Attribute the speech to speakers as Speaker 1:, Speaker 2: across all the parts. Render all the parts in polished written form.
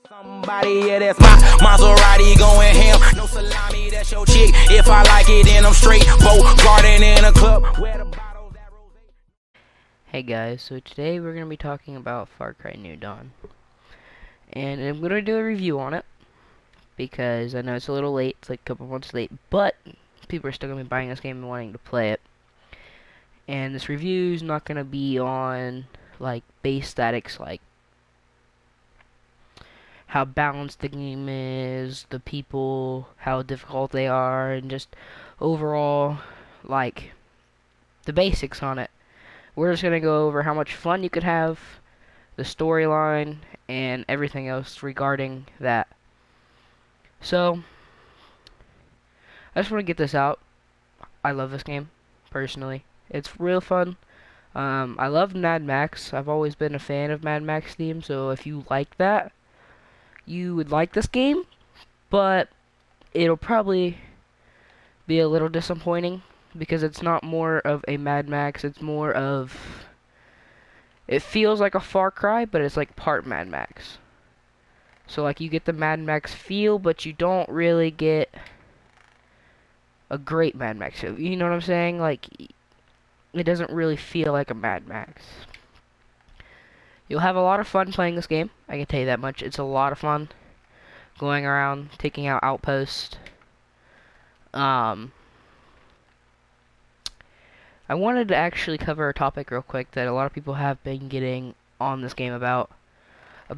Speaker 1: Somebody, yeah, that's my Maserati going ham. No salami, that's your chick. If I like it, then I'm straight. Boat garden in a club. Where the bottles at rose.
Speaker 2: Hey guys, so today we're going to be talking about Far Cry New Dawn. And I'm going to do a review on it, because I know it's a little late, it's like a couple months late, but people are still going to be buying this game and wanting to play it. And this review is not going to be on, like, base statics, like how balanced the game is, the people, how difficult they are, and just overall, like, the basics on it. We're just going to go over how much fun you could have, the storyline, and everything else regarding that. So, I just want to get this out. I love this game, personally. It's real fun. I love Mad Max. I've always been a fan of Mad Max themes, so if you like that, you would like this game, but it'll probably be a little disappointing, because it's not more of a Mad Max, it's more of... It feels like a Far Cry, but it's like part Mad Max. So like you get the Mad Max feel, but you don't really get a great Mad Max. You know what I'm saying? Like, it doesn't really feel like a Mad Max. You'll have a lot of fun playing this game, I can tell you that much. It's a lot of fun going around, taking out outposts. I wanted to actually cover a topic real quick that a lot of people have been getting on this game about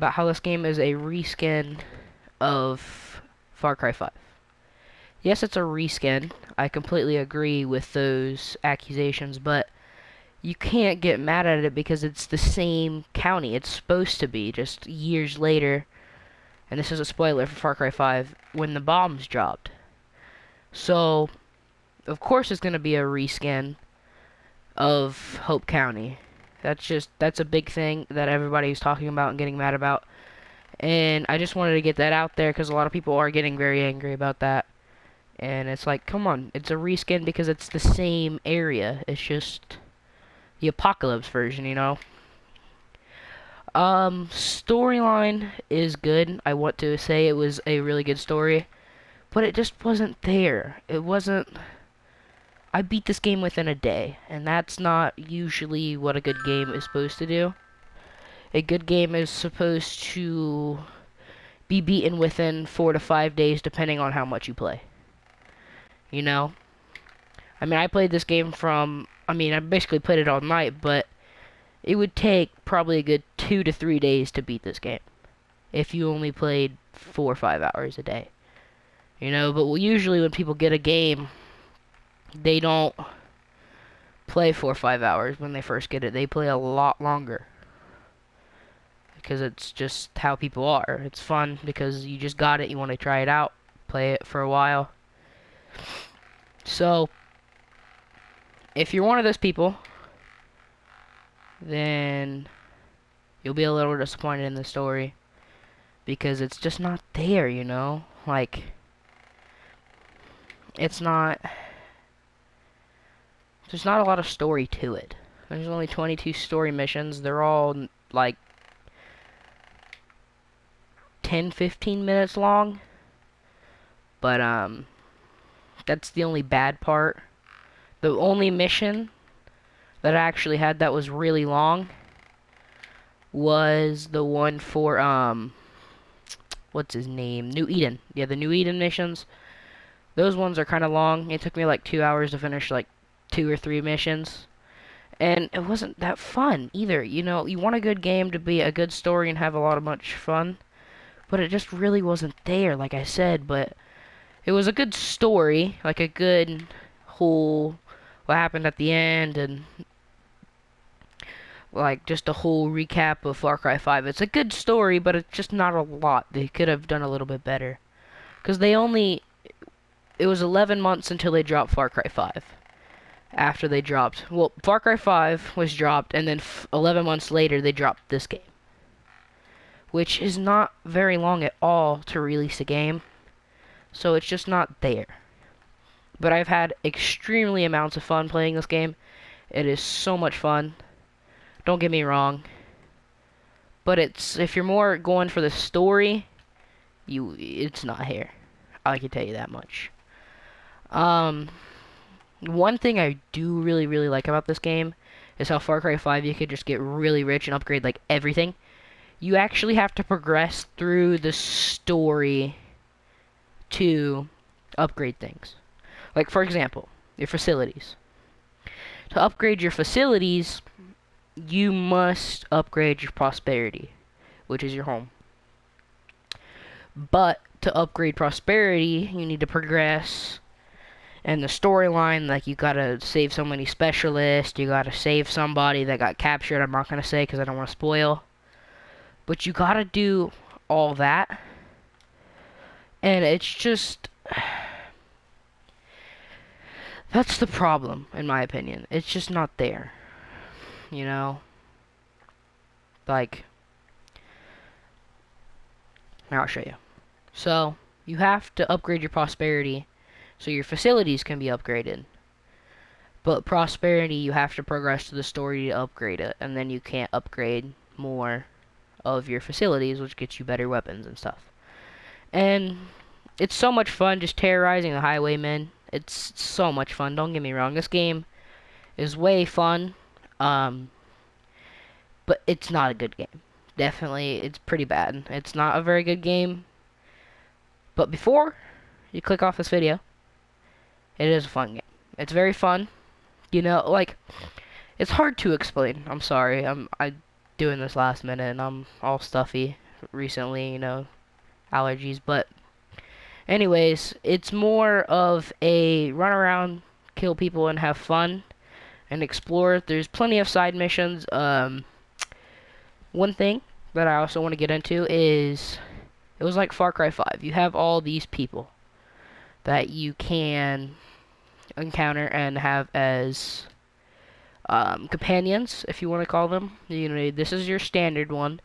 Speaker 2: how this game is a reskin of Far Cry 5. Yes, it's a reskin. I completely agree with those accusations, but you can't get mad at it because it's the same county. It's supposed to be, just years later. And this is a spoiler for Far Cry 5, when the bombs dropped. So, of course it's going to be a reskin of Hope County. That's a big thing that everybody's talking about and getting mad about. And I just wanted to get that out there because a lot of people are getting very angry about that. And it's like, come on, it's a reskin because it's the same area. It's just the Apocalypse version, you know? Storyline is good. I want to say it was a really good story, but it just wasn't there. It wasn't... I beat this game within a day, and that's not usually what a good game is supposed to do. A good game is supposed to be beaten within 4 to 5 days, depending on how much you play. You know? I mean, I played this game I basically played it all night, but it would take probably a good 2 to 3 days to beat this game, if you only played 4 or 5 hours a day. You know, but usually when people get a game, they don't play 4 or 5 hours when they first get it. They play a lot longer, because it's just how people are. It's fun because you just got it, you want to try it out, play it for a while. So, if you're one of those people, then you'll be a little disappointed in the story, because it's just not there, you know? Like, there's not a lot of story to it. There's only 22 story missions. They're all like 10-15 minutes long. But that's the only bad part. The only mission that I actually had that was really long was the one for what's his name? New Eden. Yeah, the New Eden missions. Those ones are kind of long. It took me like 2 hours to finish like 2 or 3 missions. And it wasn't that fun either. You know, you want a good game to be a good story and have a lot of much fun, but it just really wasn't there, like I said. But it was a good story, like a good whole, what happened at the end, and like just a whole recap of Far Cry 5. It's a good story, but it's just not a lot. They could have done a little bit better, because it was 11 months until they dropped Far Cry 5. After they dropped, well, Far Cry 5 was dropped, and then 11 months later they dropped this game, which is not very long at all to release a game, so it's just not there. But I've had extremely amounts of fun playing this game. It is so much fun, don't get me wrong, but if you're more going for the story, it's not here. I can tell you that much. One thing I do really like about this game is how Far Cry 5 you could just get really rich and upgrade like everything. You actually have to progress through the story to upgrade things. Like, for example, your facilities. To upgrade your facilities, you must upgrade your prosperity, which is your home. But to upgrade prosperity, you need to progress in the storyline. Like, you gotta save so many specialists, you gotta save somebody that got captured. I'm not gonna say because I don't want to spoil. But you gotta do all that. And it's just... that's the problem, in my opinion. It's just not there. You know? Like... now I'll show you. So, you have to upgrade your prosperity so your facilities can be upgraded. But prosperity, you have to progress to the story to upgrade it. And then you can't upgrade more of your facilities, which gets you better weapons and stuff. And it's so much fun just terrorizing the highwaymen. It's so much fun, don't get me wrong. This game is way fun, but it's not a good game. Definitely, it's pretty bad. It's not a very good game. But before you click off this video, it is a fun game. It's very fun. You know, like, it's hard to explain. I'm sorry. I'm doing this last minute and I'm all stuffy recently, you know, allergies. But anyways, it's more of a run around, kill people, and have fun and explore. There's plenty of side missions. One thing that I also want to get into is it was like Far Cry 5. You have all these people that you can encounter and have as companions, if you want to call them. You know, this is your standard one.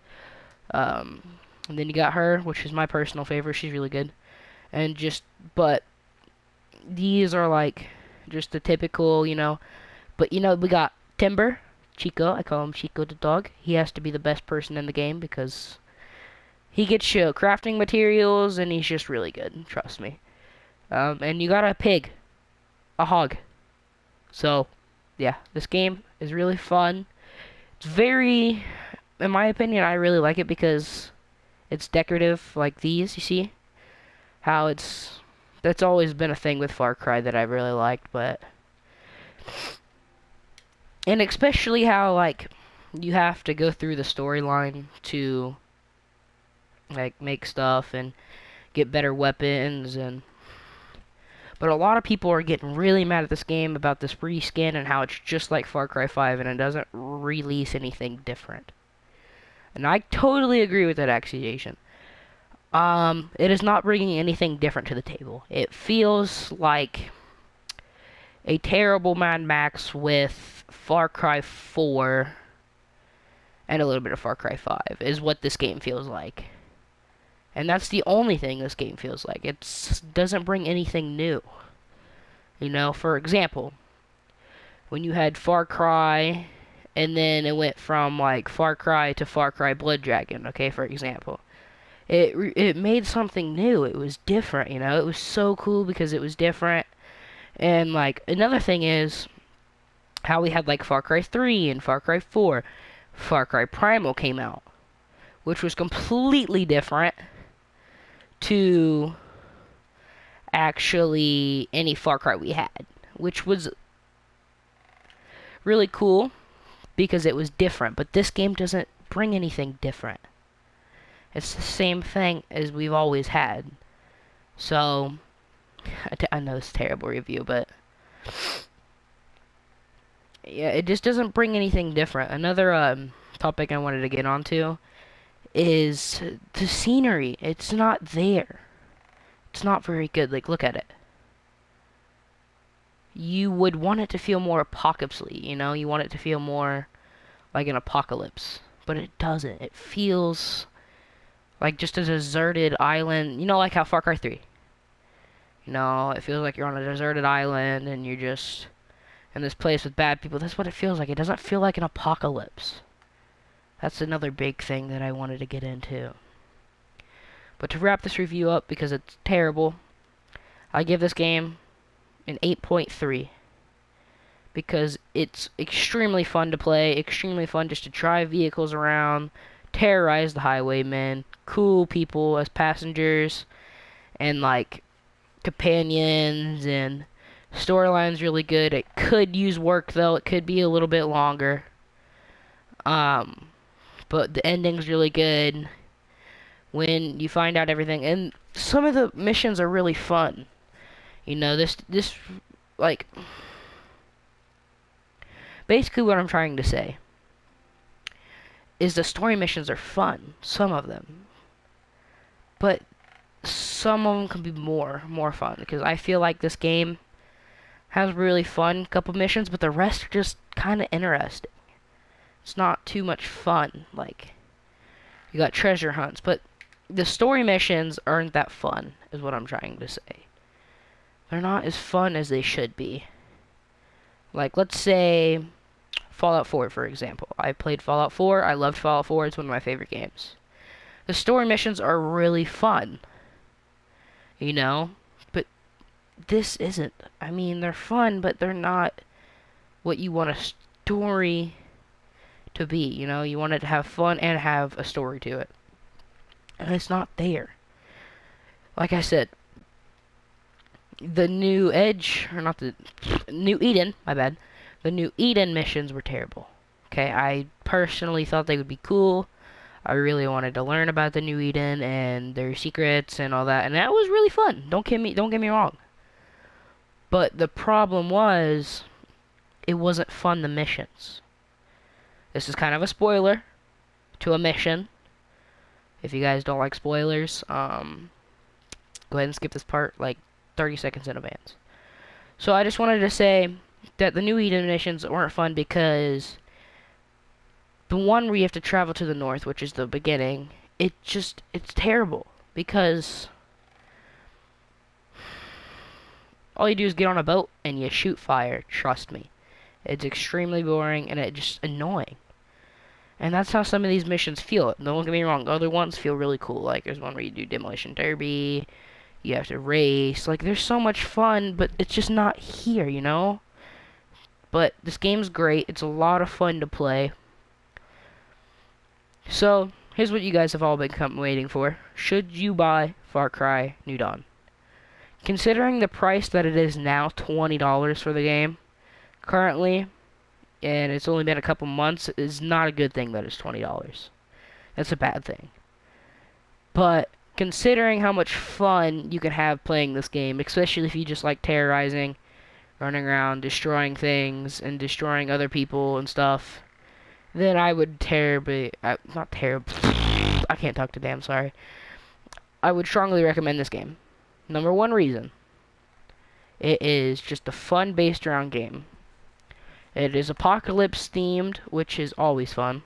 Speaker 2: And then you got her, which is my personal favorite. She's really good. And but these are like just the typical, you know. But you know, we got Timber, Chico. I call him Chico the dog. He has to be the best person in the game because he gets you crafting materials and he's just really good. Trust me. And you got a pig, a hog. So, yeah, this game is really fun. It's very, in my opinion, I really like it because it's decorative like these, you see? How that's always been a thing with Far Cry that I really liked, but... and especially how, like, you have to go through the storyline to, like, make stuff and get better weapons and... but a lot of people are getting really mad at this game about this reskin and how it's just like Far Cry 5 and it doesn't release anything different. And I totally agree with that accusation. It is not bringing anything different to the table. It feels like a terrible Mad Max with Far Cry 4 and a little bit of Far Cry 5 is what this game feels like. And that's the only thing this game feels like. It doesn't bring anything new. You know, for example, when you had Far Cry, and then it went from, like, Far Cry to Far Cry Blood Dragon, okay, for example. It made something new. It was different, you know. It was so cool because it was different. And, like, another thing is how we had, like, Far Cry 3 and Far Cry 4. Far Cry Primal came out, which was completely different to actually any Far Cry we had, which was really cool because it was different. But this game doesn't bring anything different. It's the same thing as we've always had. So I know it's a terrible review, but yeah, it just doesn't bring anything different. Another topic I wanted to get onto is the scenery. It's not there. It's not very good. Like, look at it. You would want it to feel more apocalypse-y, you know? You want it to feel more like an apocalypse. But it doesn't. It feels like just a deserted island. You know, like how Far Cry 3. You know, it feels like you're on a deserted island and you're just in this place with bad people. That's what it feels like. It doesn't feel like an apocalypse. That's another big thing that I wanted to get into. But to wrap this review up, because it's terrible, I give this game an 8.3. Because it's extremely fun to play, extremely fun just to drive vehicles around, terrorize the highwaymen, cool people as passengers, and like companions, and storyline's really good. It could use work though, it could be a little bit longer. But the ending's really good when you find out everything, and some of the missions are really fun. You know, this like basically what I'm trying to say is the story missions are fun, some of them. But some of them can be more fun, because I feel like this game has really fun couple missions, but the rest are just kind of interesting. It's not too much fun. Like, you got treasure hunts, but the story missions aren't that fun, is what I'm trying to say. They're not as fun as they should be. Like, let's say Fallout 4, for example. I played Fallout 4. I loved Fallout 4. It's one of my favorite games. The story missions are really fun, you know? But this isn't. I mean, they're fun, but they're not what you want a story to be, you know? You want it to have fun and have a story to it. And it's not there. Like I said, the New Edge, or not the New Eden, my bad. The New Eden missions were terrible. Okay, I personally thought they would be cool. I really wanted to learn about the New Eden and their secrets and all that, and that was really fun. Don't get me wrong. But the problem was, it wasn't fun, the missions. This is kind of a spoiler to a mission. If you guys don't like spoilers, go ahead and skip this part like 30 seconds in advance. So I just wanted to say that the New Eden missions weren't fun because the one where you have to travel to the north, which is the beginning, it's terrible, because all you do is get on a boat and you shoot fire. Trust me. It's extremely boring and it's just annoying. And that's how some of these missions feel. Don't get me wrong, other ones feel really cool. Like, there's one where you do demolition derby, you have to race. Like, there's so much fun, but it's just not here, you know? But this game's great. It's a lot of fun to play. So, here's what you guys have all been waiting for. Should you buy Far Cry New Dawn? Considering the price that it is now, $20 for the game, currently, and it's only been a couple months, is not a good thing that it's $20. That's a bad thing. But considering how much fun you can have playing this game, especially if you just like terrorizing, running around, destroying things, and destroying other people and stuff, then I would I can't talk today, I'm sorry. I would strongly recommend this game. Number one reason, it is just a fun based around game. It is apocalypse themed, which is always fun.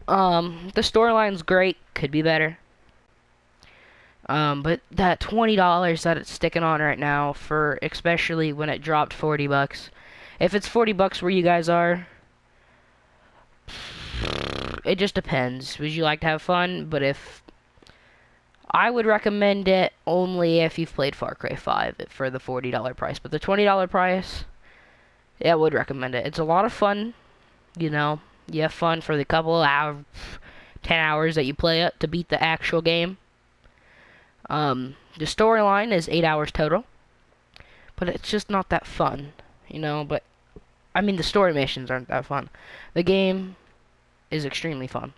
Speaker 2: The storyline's great, could be better. But that $20 that it's sticking on right now, for especially when it dropped $40. If it's $40 where you guys are, it just depends. Would you like to have fun? But if I would recommend it only if you've played Far Cry 5 for the $40 price. But the $20 price, yeah, I would recommend it. It's a lot of fun, you know. You have fun for the couple of hours, 10 hours that you play it to beat the actual game. The storyline is 8 hours total, but it's just not that fun, you know. But I mean, the story missions aren't that fun. The game is extremely fun.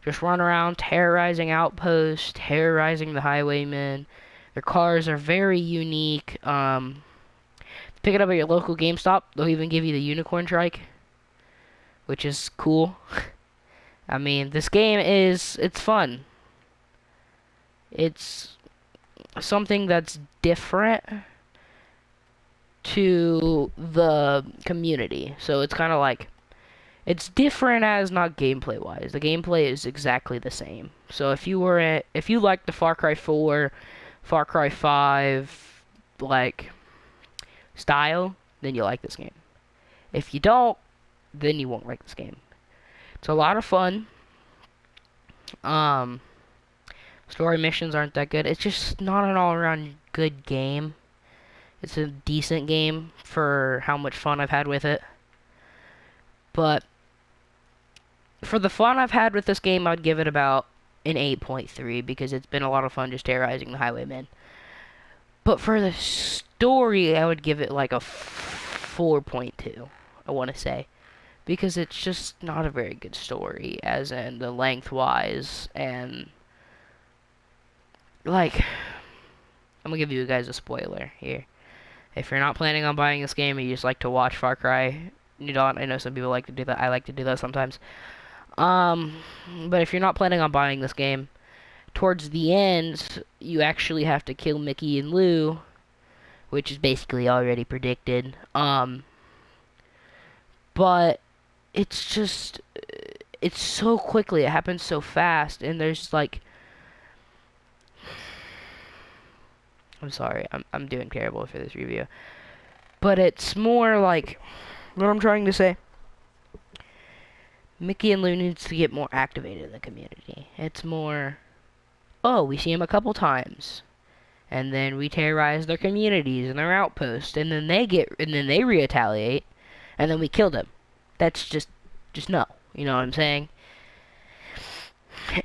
Speaker 2: Just run around terrorizing outposts, terrorizing the highwaymen. Their cars are very unique. Pick it up at your local GameStop. They'll even give you the unicorn trike, which is cool. I mean, this game it's fun. It's something that's different to the community. So it's kind of like, it's different as not gameplay wise. The gameplay is exactly the same. So if you like the Far Cry 4, Far Cry 5 like style, then you like this game. If you don't, then you won't like this game. It's a lot of fun. Story missions aren't that good. It's just not an all-around good game. It's a decent game for how much fun I've had with it. But for the fun I've had with this game, I'd give it about an 8.3 because it's been a lot of fun just terrorizing the highwaymen. But for the story, I would give it like a 4.2, I want to say. Because it's just not a very good story, as in the lengthwise, and like, I'm gonna give you guys a spoiler here. If you're not planning on buying this game and you just like to watch Far Cry, you don't, I know some people like to do that, I like to do that sometimes. But if you're not planning on buying this game, towards the end, you actually have to kill Mickey and Lou, which is basically already predicted. But it's just, it's so quickly, it happens so fast, and there's like, I'm sorry, I'm doing terrible for this review. But it's more like, what I'm trying to say, Mickey and Lou needs to get more activated in the community. It's more, oh, we see them a couple times, and then we terrorize their communities and their outposts, and then they retaliate, and then we kill them. That's just no. You know what I'm saying?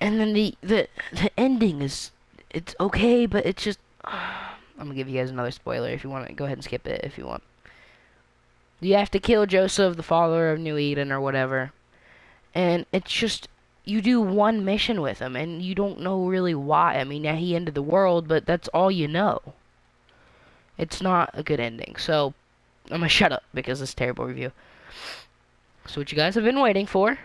Speaker 2: And then the ending is, it's okay, but it's just, I'm gonna give you guys another spoiler if you want to go ahead and skip it if you want. You have to kill Joseph, the father of New Eden or whatever. And it's just, you do one mission with him and you don't know really why. I mean, yeah, he ended the world, but that's all you know. It's not a good ending. So, I'm gonna shut up because it's a terrible review. So what you guys have been waiting for.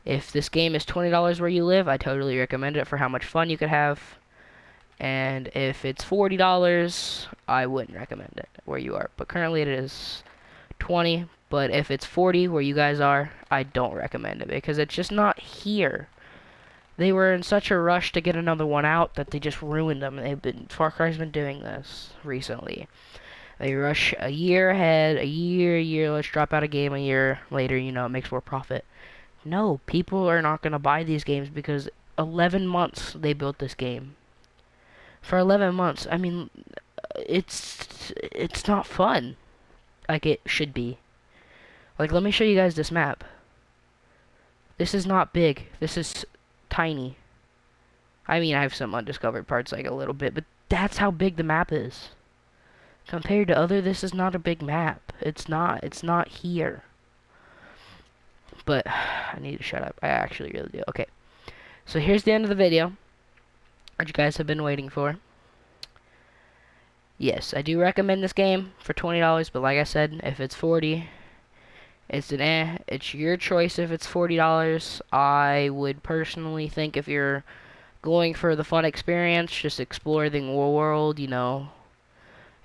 Speaker 2: If this game is $20 where you live, I totally recommend it for how much fun you could have. And if it's $40, I wouldn't recommend it where you are. But currently it is $20. But if it's $40 where you guys are, I don't recommend it because it's just not here. They were in such a rush to get another one out that they just ruined them. Far Cry's been doing this recently. They rush a year ahead, a year, let's drop out a game a year later, you know, it makes more profit. No, people are not going to buy these games because 11 months they built this game. For 11 months, I mean, it's not fun like it should be. Like, let me show you guys this map. This is not big. This is tiny. I mean, I have some undiscovered parts, like, a little bit, but that's how big the map is. Compared to other, this is not a big map. It's not here. But, I need to shut up. I actually really do. Okay. So, here's the end of the video. What you guys have been waiting for. Yes, I do recommend this game for $20, but like I said, if it's $40, it's an eh. It's your choice if it's $40. I would personally think if you're going for the fun experience, just explore the world, you know,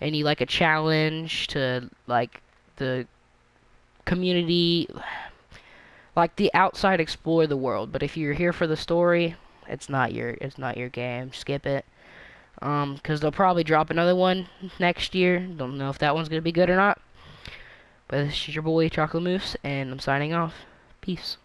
Speaker 2: and you like a challenge to, like, the community, like the outside, explore the world. But if you're here for the story, it's not your game. Skip it. Because they'll probably drop another one next year. Don't know if that one's gonna be good or not. But this is your boy Chocolate Moose, and I'm signing off. Peace.